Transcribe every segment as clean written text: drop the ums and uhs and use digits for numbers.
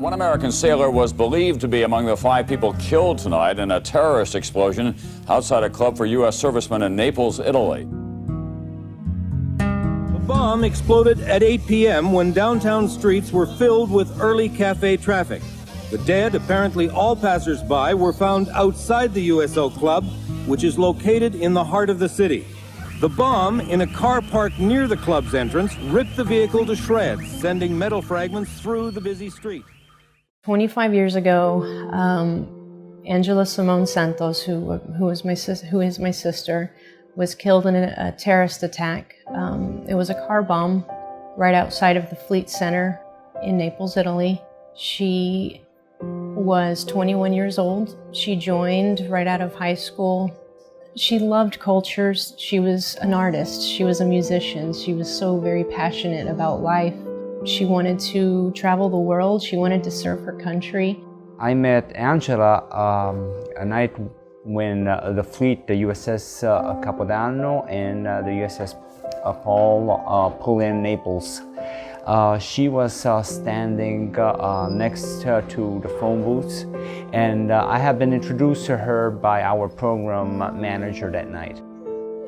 One American sailor was believed to be among the 5 people killed tonight in a terrorist explosion outside a club for U.S. servicemen in Naples, Italy. The bomb exploded at 8 p.m. when downtown streets were filled with early cafe traffic. The dead, apparently all passers-by, were found outside the USO club, which is located in the heart of the city. The bomb, in a car parked near the club's entrance, ripped the vehicle to shreds, sending metal fragments through the busy street. 25 years ago, Angela Santos, who is my sister, was killed in a terrorist attack. It was a car bomb right outside of the Fleet Center in Naples, Italy. She was 21 years old. She joined right out of high school. She loved cultures. She was an artist. She was a musician. She was so very passionate about life. She wanted to travel the world. She wanted to serve her country. I met Angela a night when the fleet, the USS Capodanno and the USS Pullido, Naples. She was standing next to the phone booths, and I have been introduced to her by our program manager that night.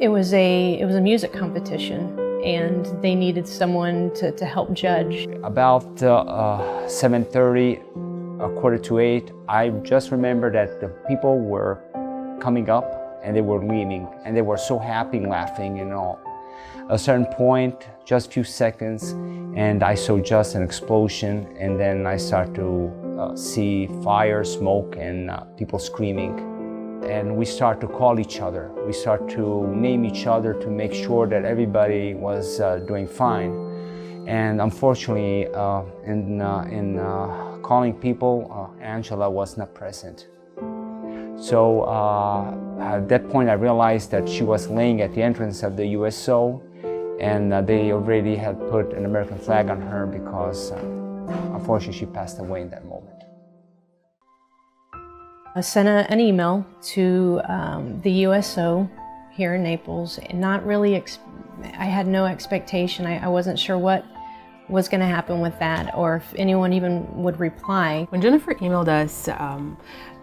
It was a music competition, and they needed someone to help judge. About 7:30, 7:45, I just remember that the people were coming up and they were leaving, and they were so happy, laughing and all. A certain point, just a few seconds, and I saw just an explosion, and then I start to see fire, smoke, and people screaming. And we start to call each other. We start to name each other to make sure that everybody was doing fine. And unfortunately, in calling people, Angela was not present. So at that point, I realized that she was laying at the entrance of the USO, and they already had put an American flag on her because, unfortunately, she passed away in that moment. I sent an email to the USO here in Naples, and not really, I had no expectation. I wasn't sure what was going to happen with that, or if anyone even would reply. When Jennifer emailed us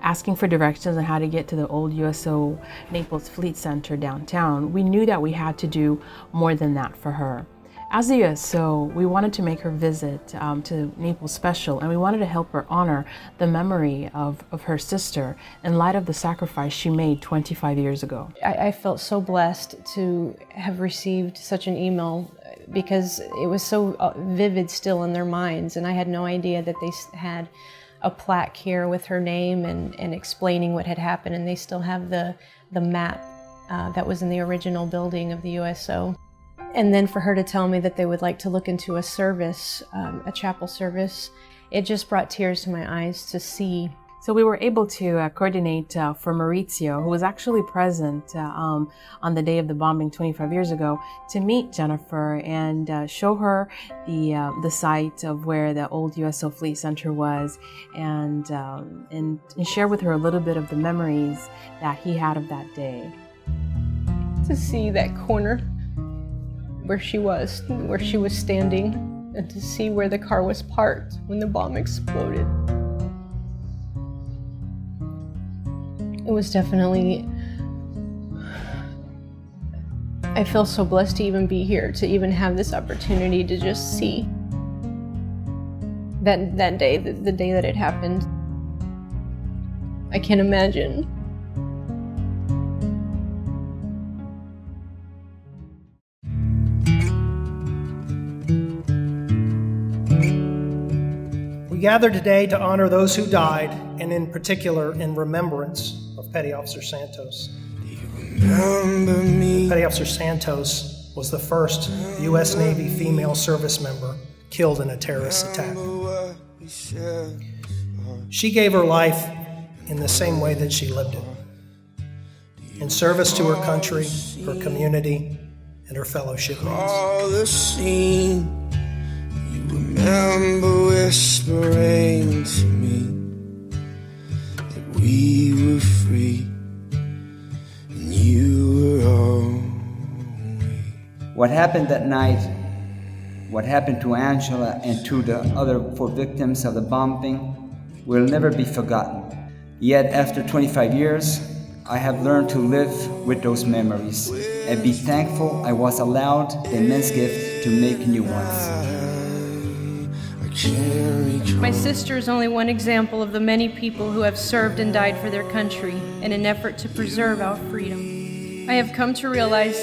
asking for directions on how to get to the old USO Naples Fleet Center downtown, we knew that we had to do more than that for her. As the USO, we wanted to make her visit to Naples special, and we wanted to help her honor the memory of her sister in light of the sacrifice she made 25 years ago. I felt so blessed to have received such an email because it was so vivid still in their minds, and I had no idea that they had a plaque here with her name and explaining what had happened, and they still have the map that was in the original building of the USO. And then for her to tell me that they would like to look into a service, a chapel service, it just brought tears to my eyes to see. So we were able to coordinate for Maurizio, who was actually present on the day of the bombing 25 years ago, to meet Jennifer and show her the site of where the old USO Fleet Center was, and share with her a little bit of the memories that he had of that day. To see that corner where she was standing, and to see where the car was parked when the bomb exploded. It was definitely, I feel so blessed to even be here, to even have this opportunity to just see that day, the day that it happened. I can't imagine. We gather today to honor those who died, and in particular in remembrance of Petty Officer Santos. Petty Officer Santos was the first U.S. Navy female service member killed in a terrorist attack. She gave her life in the same way that she lived it, in service to her country, her community, and her fellow shipmates. Remember whispering to me that we were free and you were home. What happened that night What happened to Angela and to the other 4 victims of the bombing will never be forgotten. Yet after 25 years, I have learned to live with those memories and be thankful I was allowed the immense gift to make new ones. My sister is only one example of the many people who have served and died for their country in an effort to preserve our freedom. I have come to realize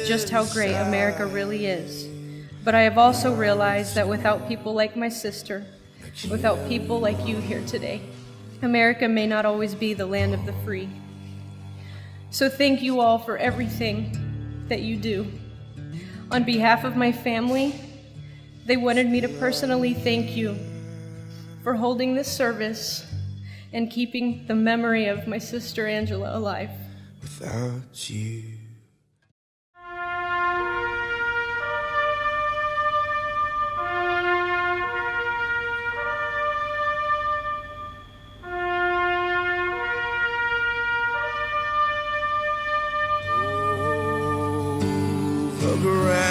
just how great America really is. But I have also realized that without people like my sister, without people like you here today, America may not always be the land of the free. So thank you all for everything that you do. On behalf of my family, they wanted me to personally thank you for holding this service and keeping the memory of my sister Angela alive. Without you. Look around.